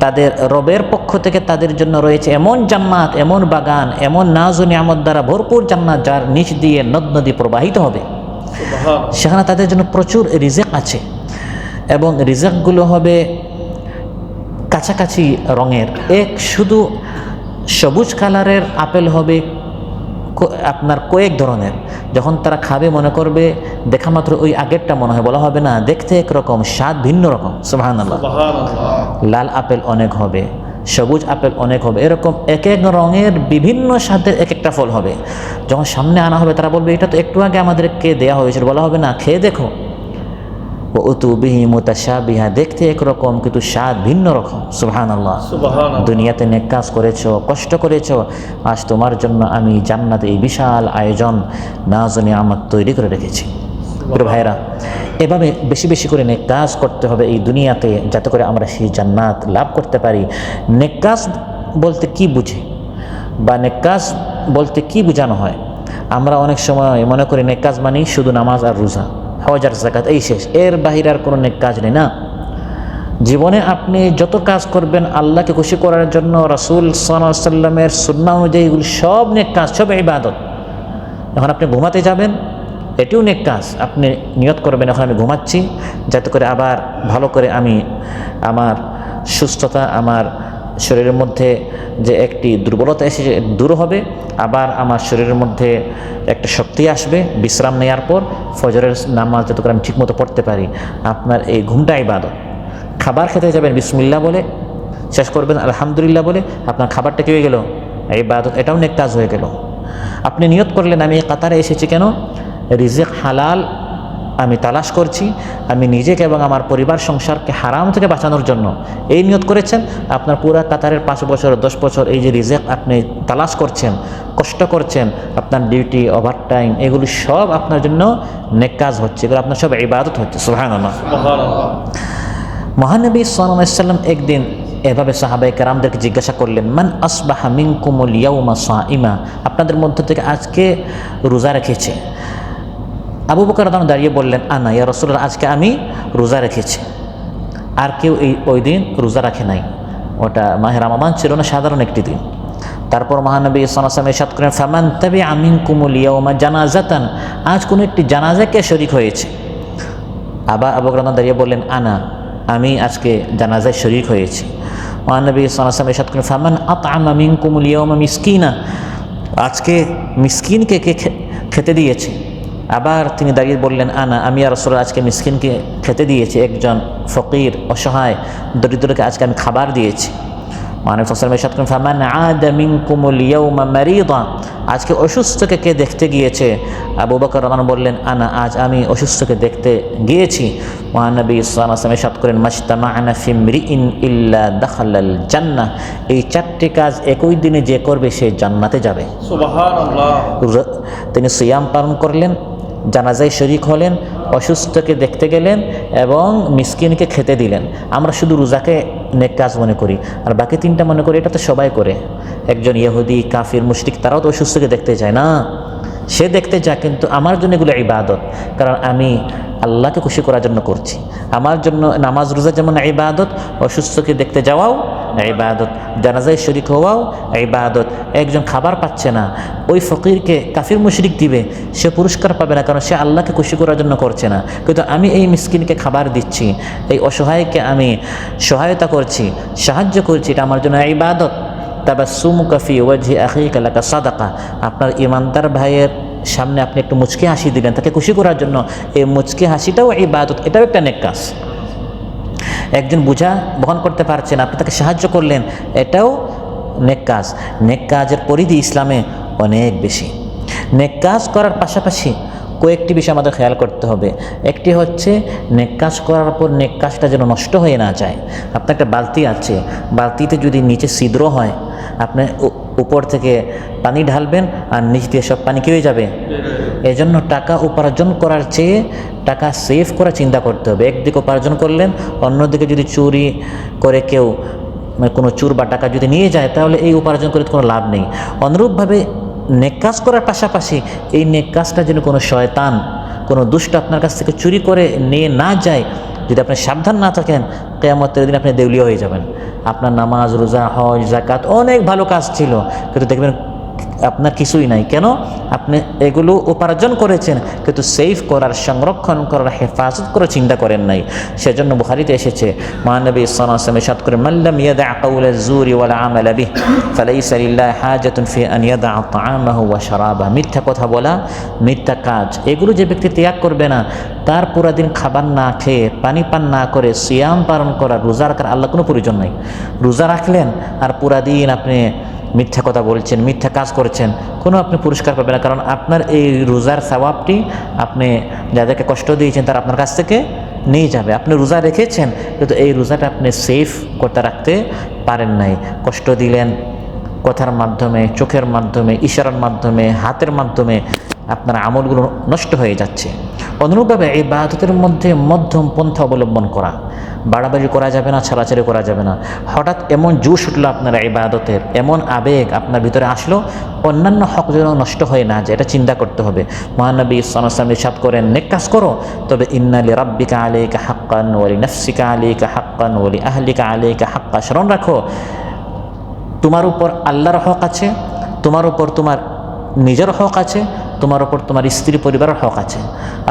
তাদের রবের পক্ষ থেকে তাদের জন্য রয়েছে এমন জান্নাত, এমন বাগান, এমন নাজ ও নিয়ামত দ্বারা ভরপুর জান্নাত যার নিচ দিয়ে নদ নদী প্রবাহিত হবে। সেখানে তাদের জন্য প্রচুর রিজিক আছে এবং রিজিকগুলো হবে কাছাকাছি রঙের। এক শুধু সবুজ কালারের আপেল হবে আপনার কয়েক ধরনের। যখন তারা খাবে মনে করবে দেখা মাত্র ওই আগেরটা মনে হয়, বলা হবে না, দেখতে একরকম, স্বাদ ভিন্ন রকম। সুবহানাল্লাহ। লাল আপেল অনেক হবে, সবুজ আপেল অনেক হবে, এরকম এক এক রঙের বিভিন্ন স্বাদের এক একটা ফল হবে। যখন সামনে আনা হবে তারা বলবে এটা তো একটু আগে আমাদেরকে দেয়া হয়েছিল, বলা হবে না, খেয়ে দেখো। ওয়াতু বিহি মুতাশাবিহা, দেখতে একরকম কিন্তু স্বাদ ভিন্ন রকম। সুবহানাল্লাহ। দুনিয়াতে নেক কাজ করেছো, কষ্ট করেছো, আজ তোমার জন্য আমি জান্নাতে এই বিশাল আয়োজন নাজ ও নিয়ামত তৈরি করে রেখেছি। প্রিয় ভাইরা, এভাবে বেশি বেশি করে নেক কাজ করতে হবে এই দুনিয়াতে, যাতে করে আমরা সেই জান্নাত লাভ করতে পারি। নেক কাজ বলতে কি বুঝি বা নেক কাজ বলতে কি বোঝানো হয়? আমরা অনেক সময় মনে করি নেক কাজ মানে শুধু নামাজ আর রোজা, হজ আর যাকাত, এই শেষ, এর বাহিরে আর কোনো নেক কাজ নেই। না, জীবনে আপনি যত কাজ করবেন আল্লাহকে খুশি করার জন্য, রাসূল সাল্লাল্লাহু আলাইহি সাল্লামের সুন্নাহ অনুযায়ী, এগুলি সব নেক কাজ, সব ইবাদত। এখন আপনি ঘুমাতে যাবেন, এটিও নেক কাজ। আপনি নিয়ত করবেন এখন আমি ঘুমাচ্ছি যাতে করে আবার ভালো করে আমি আমার সুস্থতা, আমার শরীরের মধ্যে যে একটি দুর্বলতা এসে দূর হবে, আবার আমার শরীরের মধ্যে একটা শক্তি আসবে বিশ্রাম নেওয়ার পর, ফজরের নামাজ যাতে করে আমি ঠিকমতো পড়তে পারি। আপনার এই ঘুমটা ইবাদত। খাবার খেতে যাবেন বিসমিল্লাহ বলে, শেষ করবেন আলহামদুলিল্লাহ বলে, আপনার খাবারটা কি হয়ে গেল? ইবাদত। এটাও নেক কাজ হয়ে গেল। আপনি নিয়ত করলেন আমি এই কাতারে এসেছি কেন, রিজিক হালাল আমি তালাশ করছি, আমি নিজেকে এবং আমার পরিবার সংসারকে হারাম থেকে বাঁচানোর জন্য এই নিয়ত করেছেন। আপনার পুরা কাতারের 5 বছর 10 বছর এই যে রিজিক আপনি তালাশ করছেন, কষ্ট করছেন, আপনার ডিউটি ওভারটাইম এগুলি সব আপনার জন্য নেক কাজ হচ্ছে, এগুলো আপনার সব ইবাদত হচ্ছে। সুবহানাল্লাহ। মহানবী সাল্লাল্লাহু আলাইহি ওয়াসাল্লাম একদিন এভাবে সাহাবায়ে কেরামদেরকে জিজ্ঞাসা করলেন, মান আসবাহা মিনকুমুল ইয়াউমা সাইমা, আপনাদের মধ্য থেকে আজকে রোজা রেখেছে? আবু বকর রাদিয়াল্লাহু আনহু দাঁড়িয়ে বললেন, আনা ইয়া রাসূলুল্লাহ, আজকে আমি রোজা রেখেছি। আর কেউ ওই দিন রোজা রাখে নাই, ওটা মাহে রমাদান ছিল না, সাধারণ একটি দিন। তারপর মহানবী সাল্লাল্লাহু আলাইহি ওয়াসাল্লাম ইরশাদ করেন, ফামান তাবিআ মিনকুমুল ইয়াউমা জানাজাতান, আজ কোনো একটি জানাজাকে শরীক হয়েছে। আবার আবু বকর রাদিয়াল্লাহু আনহু দাঁড়িয়ে বললেন, আনা, আমি আজকে জানাজায় শরীক হয়েছি। মহানবী সাল্লাল্লাহু আলাইহি ওয়াসাল্লাম ইরশাদ করেন, ফামান আতআমা মিনকুমুল ইয়াউমা মিসকিনা, আজকে মিসকিনকে কে খেতে দিয়েছে? আবার তিনি দাঁড়িয়ে বললেন, আনা, আমি ইয়া রাসূলুল্লাহ, আজকে মিসকিনকে খেতে দিয়েছি, একজন ফকির অসহায় দরিদ্রকে আজকে আমি খাবার দিয়েছি। মহানবী সাল্লাল্লাহু আলাইহি ওয়াসাল্লাম ইরশাদ করেন, ফামান আদা মিনকুমুল ইয়াউমা মারিদা, আজকে অসুস্থকে কে দেখতে গিয়েছে? আবু বকর রাদিয়াল্লাহু আনহু বললেন, আনা, আজ আমি অসুস্থকে দেখতে গিয়েছি। মহানবী সাল্লাল্লাহু আলাইহি ওয়াসাল্লাম ইরশাদ করেন, মাশতামা'না ফি ইমরিইন ইল্লা দাখালাল জান্নাহ, এই 4টি কাজ একই দিনে যে করবে সে জান্নাতে যাবে। সুবহানাল্লাহ। তিনি সিয়াম পালন করলেন, জানাজায় শরীক হলেন, অসুস্থকে দেখতে গেলেন এবং মিসকিনকে খেতে দিলেন। আমরা শুধু রোজাকে নেক কাজ মনে করি, আর বাকি 3টা মনে করি এটা তো সবাই করে। একজন ইহুদি, কাফির, মুশরিক তারাও তো অসুস্থকে দেখতে যায় না, সে দেখতে যায়, কিন্তু আমার জন্য এগুলো ইবাদত, কারণ আমি আল্লাহকে খুশি করার জন্য করছি। আমার জন্য নামাজ রোজা যেমন ইবাদত, অসুস্থকে দেখতে যাওয়াও ইবাদত, জানাজায় শরীক হওয়াও ইবাদত। একজন খাবার পাচ্ছে না, ওই ফকিরকে কাফির মুশরিক দিবে, সে পুরস্কার পাবে না, কারণ সে আল্লাহকে খুশি করার জন্য করছে না। কিন্তু আমি এই মিসকিনকে খাবার দিচ্ছি, এই অসহায়কে আমি সহায়তা করছি, সাহায্য করছি, এটা আমার জন্য ইবাদত। তাবাসসুমুকা ফি ওয়াজহি আখিকা লাকা সাদাকা, আপনার ইমানদার ভাইয়ের সামনে আপনি একটু মুচকি হাসি দিলেন তাকে খুশি করার জন্য, এই মুচকি হাসিটাও ইবাদত, এটাও একটা নেক কাজ। একজন বোঝা বহন করতে পারছেন, আপনি তাকে সাহায্য করলেন, এটাও নেক কাজ। নেক কাজের পরিধি ইসলামে অনেক বেশি। নেক কাজ করার পাশাপাশি কয়েকটি বিষয় আমাদের খেয়াল করতে হবে। একটি হচ্ছে নেক কাজ করার পর নেক কাজটা যেন নষ্ট হয়ে না যায়। আপনার একটা বালতি আছে, বালতিতে যদি নিচে ছিদ্র হয়, আপনি উপর থেকে পানি ঢালবেন আর নিচ দিয়ে সব পানি কি হয়ে যাবে? এজন্য টাকা উপার্জন করার চেয়ে টাকা সেভ করা চিন্তা করতে হবে। একদিকে উপার্জন করলেন, অন্যদিকে যদি চুরি করে কেউ কোনো চুর বা টাকা যদি নিয়ে যায়, তাহলে এই উপার্জন করে কোনো লাভ নেই। অনুরূপভাবে নেক কাজ করার পাশাপাশি এই নেক কাজটা যেন কোনো শয়তান, কোনো দুষ্ট আপনার কাছ থেকে চুরি করে নিয়ে না যায়। যদি আপনি সাবধান না থাকেন, কিয়ামতের দিন আপনি দেউলিয়া হয়ে যাবেন। আপনার নামাজ, রোজা, হজ, যাকাত অনেক ভালো কাজ ছিল, কিন্তু দেখবেন আপনার কিছুই নাই। কেন? আপনি এগুলো উপার্জন করেছেন, কিন্তু সেভ করার, সংরক্ষণ করার, হেফাজত করার চিন্তা করেন নাই। সেজন্য বুখারীতে এসেছে, মহানবী সাল্লাল্লাহু আলাইহি ওয়াসাল্লাম ইরশাদ করেন, মান লাম ইয়াদা কাওলা যুরি ওয়াল আমালা বিহি ফালাইসা লিল্লাহি হাজাতুন ফি আন ইয়াদা তাআমাহু ওয়া শারাবাহু। মিথ্যা কথা বলা, মিথ্যা কাজ, এগুলো যে ব্যক্তি ত্যাগ করবে না, তার পুরা দিন খাবার না খেয়ে, পানি পান না করে সিয়াম পালন করা, রোজা রাখার আল্লাহ কোনো প্রয়োজন নাই। রোজা রাখলেন আর পুরা দিন আপনি মিথ্যা কথা বলছেন, মিথ্যা কাজ করছেন, কোনো আপনি পুরস্কার পাবেন না। কারণ আপনার এই রোজার সওয়াবটি আপনি যাদেরকে কষ্ট দিয়েছেন তারা আপনার কাছ থেকে নিয়ে যাবে। আপনি রোজা রেখেছেন, কিন্তু এই রোজাটা আপনি সেফ করতে রাখতে পারেন নাই। কষ্ট দিলেন কথার মাধ্যমে, চোখের মাধ্যমে, ইশারার মাধ্যমে, হাতের মাধ্যমে, আপনার আমলগুলো নষ্ট হয়ে যাচ্ছে। অনুরূপভাবে এই ইবাদতের মধ্যে মধ্যম পন্থা অবলম্বন করা, বাড়াবাড়ি করা যাবে না, ছাড়াছাড়ি করা যাবে না। হঠাৎ এমন জোশ উঠলো আপনার ইবাদতের, এমন আবেগ আপনার ভিতরে আসলো, অন্যান্য হক যেন নষ্ট হয়ে না যায়, এটা চিন্তা করতে হবে। মহানবী সাল্লাল্লাহু আলাইহি ওয়াসাল্লাম ইরশাদ করেন, নেক কাজ করো, তবে ইন্না লিরাব্বিকা আলাইকা হাক্কান ওয়া লিনাফসিকা আলাইকা হাক্কান ওয়া লিআহলিকা আলাইকা হাক্কা। স্মরণ রাখো, তোমার উপর আল্লাহর হক আছে, তোমার উপর তোমার নিজের হক আছে, তোমার উপর তোমার স্ত্রী পরিবারের হক আছে।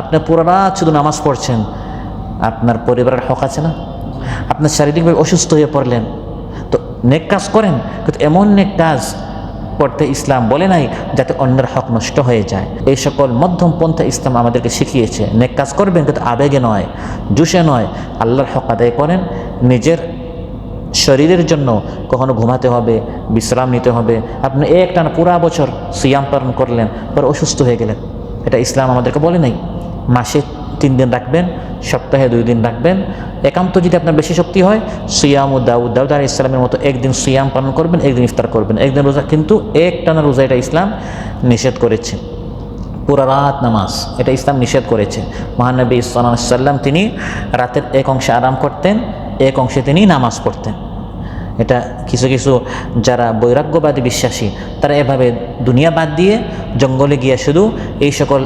আপনি পুরো রাত শুধু নামাজ পড়ছেন, আপনার পরিবারের হক আছে না? আপনার শারীরিকভাবে অসুস্থ হয়ে পড়লেন, তো নেক কাজ করেন, কিন্তু এমন নেক কাজ করতে ইসলাম বলে নাই যাতে অন্যের হক নষ্ট হয়ে যায়। এই সকল মধ্যম পন্থা ইসলাম আমাদেরকে শিখিয়েছে। নেক কাজ করবেন, কিন্তু আবেগে নয়, জোশে নয়। আল্লাহর হক আদায় করেন, নিজের শরীরের জন্য কখনো ঘুমাতে হবে, বিশ্রাম নিতে হবে। আপনি একটানা পুরা বছর সিয়াম পালন করলেন, পর অসুস্থ হয়ে গেলেন, এটা ইসলাম আমাদেরকে বলে নাই। মাসে 3 দিন রাখবেন, সপ্তাহে 2 দিন রাখবেন। একান্ত যদি আপনার বেশি শক্তি হয়, সিয়াম ও দাউদ আলাইহিস সালামের মতো একদিন সিয়াম পালন করবেন, একদিন ইফতার করবেন, একদিন রোজা। কিন্তু একটানা রোজা এটা ইসলাম নিষেধ করেছে। পুরা রাত নামাজ এটা ইসলাম নিষেধ করেছে। মহানবী সাল্লাল্লাহু আলাইহি ওয়াসাল্লাম তিনি রাতের এক অংশে আরাম করতেন, এক অংশে তিনি নামাজ পড়তেন। এটা কিছু কিছু যারা বৈরাগ্যবাদী বিশ্বাসী তারা এভাবে দুনিয়া বাদ দিয়ে জঙ্গলে গিয়ে শুধু এই সকল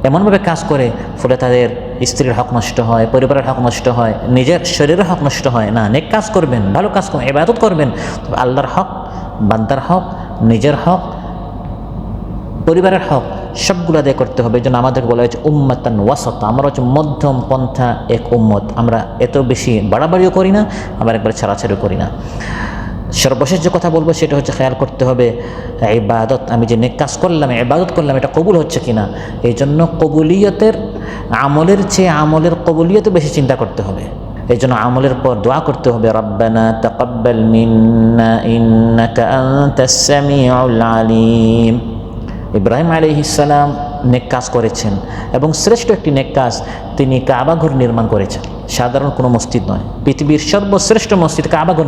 এমনভাবে কাজ করে, ফলে তাদের স্ত্রীর হক নষ্ট হয়, পরিবারের হক নষ্ট হয়, নিজের শরীরের হক নষ্ট হয়। না, নেক কাজ করবেন, ভালো কাজ করবেন, ইবাদত করবেন, তবে আল্লাহর হক, বান্দার হক, নিজের হক, পরিবারের হক সবগুলো আদায় করতে হবে। এই জন্য আমাদেরকে বলা হয়েছে উম্মাতান ওয়াসাতা, আমরা হচ্ছে মধ্যম পন্থা এক উম্মত। আমরা এত বেশি বাড়াবাড়িও করি না, আবার একবারে ছাড়াছাড়িও করি না। সর্বশেষ যে কথা বলবো সেটা হচ্ছে খেয়াল করতে হবে ইবাদত, আমি যে নেক কাজ করলাম, ইবাদত করলাম, এটা কবুল হচ্ছে কিনা। এই জন্য কবুলিয়তের আমলের চেয়ে আমলের কবুলিয়তে বেশি চিন্তা করতে হবে। এই জন্য আমলের পর দোয়া করতে হবে, রব্বানা তাকাব্বাল মিন্না ইন্নাকা আনতাস সামিউল আলিম। ইব্রাহিম আলাইহিস সালাম নেক কাজ করেছেন এবং শ্রেষ্ঠ একটি নেক কাজ, তিনি কাবা ঘর নির্মাণ করেছেন। সাধারণ কোনো মসজিদ নয়, পৃথিবীর সর্বশ্রেষ্ঠ মসজিদ কাবা ঘর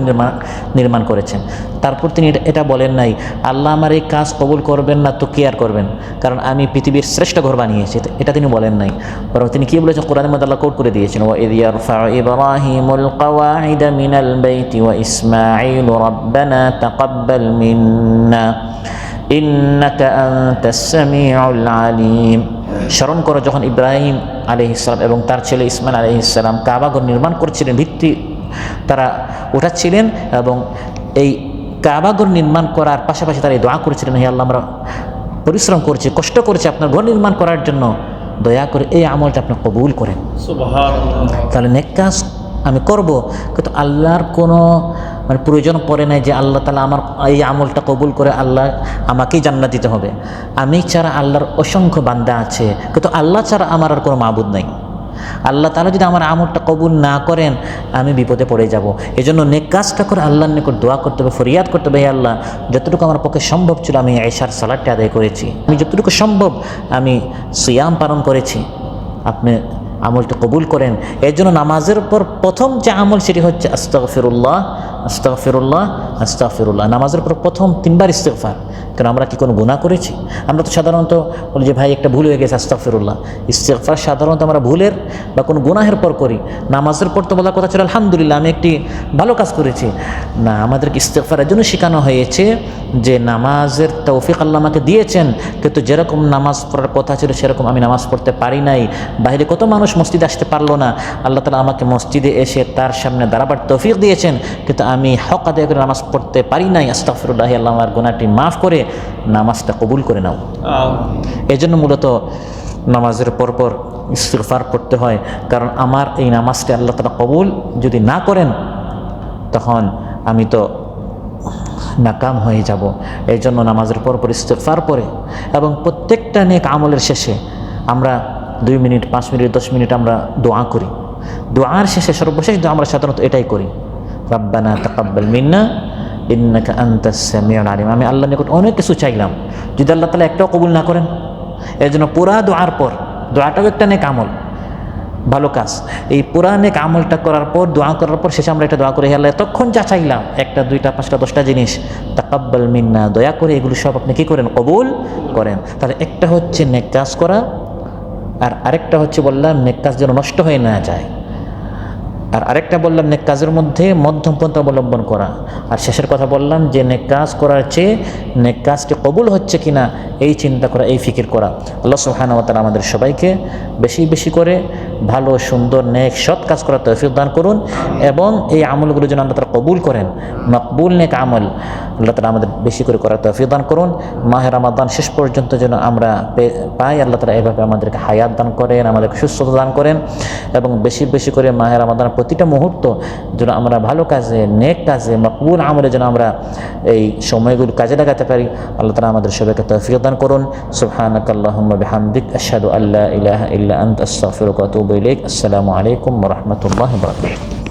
নির্মাণ করেছেন। তারপর তিনি এটা বলেন নাই আল্লাহ আমার এই কাজ কবুল করবেন না তো কি আর করবেন, কারণ আমি পৃথিবীর শ্রেষ্ঠ ঘর বানিয়েছি, এটা তিনি বলেন নাই। বরং তিনি কি বলেছেন, কোরআনের মধ্যে আল্লাহ কোট করে দিয়েছেন, ওয়া ইয ইয়ারফাউ ইব্রাহিমুল কাওয়াইদা মিনাল বাইতি ওয়া ইসমাঈলু রাব্বানা তাকাব্বাল মিন্না ইন্নাকা আনতাস সামিউল আলিম। স্মরণ করো যখন ইব্রাহিম আলাইহিস সালাম এবং তার ছেলে ইসমাইল আলাইহিস সালাম কাবা ঘর নির্মাণ করছিলেন, ভিত্তি তারা উঠাচ্ছিলেন, এবং এই কাবা ঘর নির্মাণ করার পাশাপাশি তারা এই দোয়া করেছিলেন, হে আল্লাহ আমরা পরিশ্রম করছি, কষ্ট করেছি আপনার ঘর নির্মাণ করার জন্য, দয়া করে এই আমলটা আপনি কবুল করেন। সুবহানাল্লাহ। তাহলে নেক কাজ আমি করব, কিন্তু আল্লাহর কোনো প্রয়োজন পড়ে নাই যে আল্লাহ তাআলা আমার এই আমলটা কবুল করে আল্লাহ আমাকেই জান্নাত দিতে হবে। আমি ছাড়া আল্লাহর অসংখ্য বান্দা আছে, কিন্তু আল্লাহ ছাড়া আমার আর কোনো মাবুদ নাই। আল্লাহ তাআলা যদি আমার আমলটা কবুল না করেন, আমি বিপদে পড়ে যাব। এই জন্য নেক কাজটা করে আল্লাহর নিকট দোয়া করতে হবে, ফরিয়াদ করতে হবে, হে আল্লাহ যতটুকু আমার পক্ষে সম্ভব ছিল আমি এশার সালাতটা আদায় করেছি, আমি যতটুকু সম্ভব আমি সিয়াম পালন করেছি, আপনি আমলটা কবুল করেন। এর জন্য নামাজের পর প্রথম যে আমল সেটি হচ্ছে আস্তাগফিরুল্লাহ, আস্তাগফিরুল্লাহ, আস্তাগফিরুল্লাহ। নামাজের পর প্রথম 3 বার ইস্তিগফার। কারণ আমরা কি কোনো গুনাহ করেছি? আমরা তো সাধারণত বলি যে ভাই একটা ভুল হয়ে গেছে, আস্তাগফিরুল্লাহ। ইস্তিগফার সাধারণত আমরা ভুলের বা কোনো গুনাহের পর করি। নামাজের পর তো বলার কথা ছিল আলহামদুলিল্লাহ আমি একটি ভালো কাজ করেছি। না, আমাদেরকে ইস্তিগফারের জন্য শেখানো হয়েছে যে নামাজের তৌফিক আল্লাহ আমাকে দিয়েছেন, কিন্তু যেরকম নামাজ পড়ার কথা ছিল সেরকম আমি নামাজ পড়তে পারি নাই। বাইরে কত মানুষ মসজিদে আসতে পারলো না, আল্লাহ তাআলা আমাকে মসজিদে এসে তার সামনে দাঁড়াবার তৌফিক দিয়েছেন, কিন্তু আমি হক আদায় করে নামাজ পড়তে পারি নাই। আস্তাগফিরুল্লাহ, আল্লাহ আমার গুনাহটি মাফ করে নামাজটা কবুল করে নাও। এই জন্য মূলত নামাজের পরপর ইস্তিগফার করতে হয়, কারণ আমার এই নামাজটা আল্লাহ তাআলা কবুল যদি না করেন তখন আমি তো নাকাম হয়ে যাব। এই জন্য নামাজের পরপর ইস্তিগফার পরে এবং প্রত্যেকটা নেক আমলের শেষে আমরা 2 মিনিট, 5 মিনিট, 10 মিনিট আমরা দোয়া করি। দোয়ার শেষে সর্বশেষ দোয়া আমরা সাধারণত এটাই করি, রব্বানা তাকাব্বাল মিন্না ইন্নাকা আনতাস সামিউল আলিম। আমি আল্লাহর নিকট অনেক কিছু চাইলাম, যদি আল্লাহ তাআলা একটাও কবুল না করেন, এর জন্য পুরা দোয়ার পর, দোয়াটাও একটা নেক আমল, ভালো কাজ, এই পুরা নেক আমলটা করার পর, দোয়া করার পর শেষে আমরা এটা দোয়া করি, হে আল্লাহ তখন যা চাইলাম 1টা 2টা 5টা 10টা জিনিস, তাকাব্বাল মিন্না, দয়া করে এগুলো সব আপনি কী করেন, কবুল করেন। তাহলে একটা হচ্ছে নেক কাজ করা, আর আরেকটা হচ্ছে বললাম নেক কাজ যেন নষ্ট হয়ে না যায়, আর আরেকটা বললাম নেক কাজের মধ্যে মধ্যম পন্থা অবলম্বন করা, আর শেষের কথা বললাম যে নেক কাজ করার চেয়ে নেক কাজটি কবুল হচ্ছে কিনা এই চিন্তা করা, এই ফিকির করা। আল্লাহ সুবহানাহু ওয়া তাআলা আমাদের সবাইকে বেশি বেশি করে ভালো সুন্দর নেক সৎ কাজ করার তৌফিক দান করুন, এবং এই আমলগুলো যেন আল্লাহ তাআলা কবুল করেন, মকবুল নেক আমল আল্লাহ তাআলা আমাদের বেশি করে করার তৌফিক দান করুন। মাহে রমাদান শেষ পর্যন্ত যেন আমরা পাই, আল্লাহ তাআলা এভাবে আমাদেরকে হায়াত দান করেন, আমাদেরকে সুস্থতা দান করেন, এবং বেশি বেশি করে মাহে রমাদান প্রতিটা মুহূর্ত যেন আমরা ভালো কাজে, নেক কাজে, মকবুল আমলে যেন আমরা এই সময়গুলো কাজে লাগাতে পারি। আল্লাহ তাআলা আমাদের সবাইকে তৌফিক দান করুন। সুবহানাকাল্লাহুম্মা বিহামদিক, আশহাদু আল্লা ইলাহা ইল্লা আনতা, আস্তাগফিরুকা ওয়া আতুবু ইলাইক। আসসালামু আলাইকুম ওয়া রাহমাতুল্লাহি ওয়া বারাকাতুহু।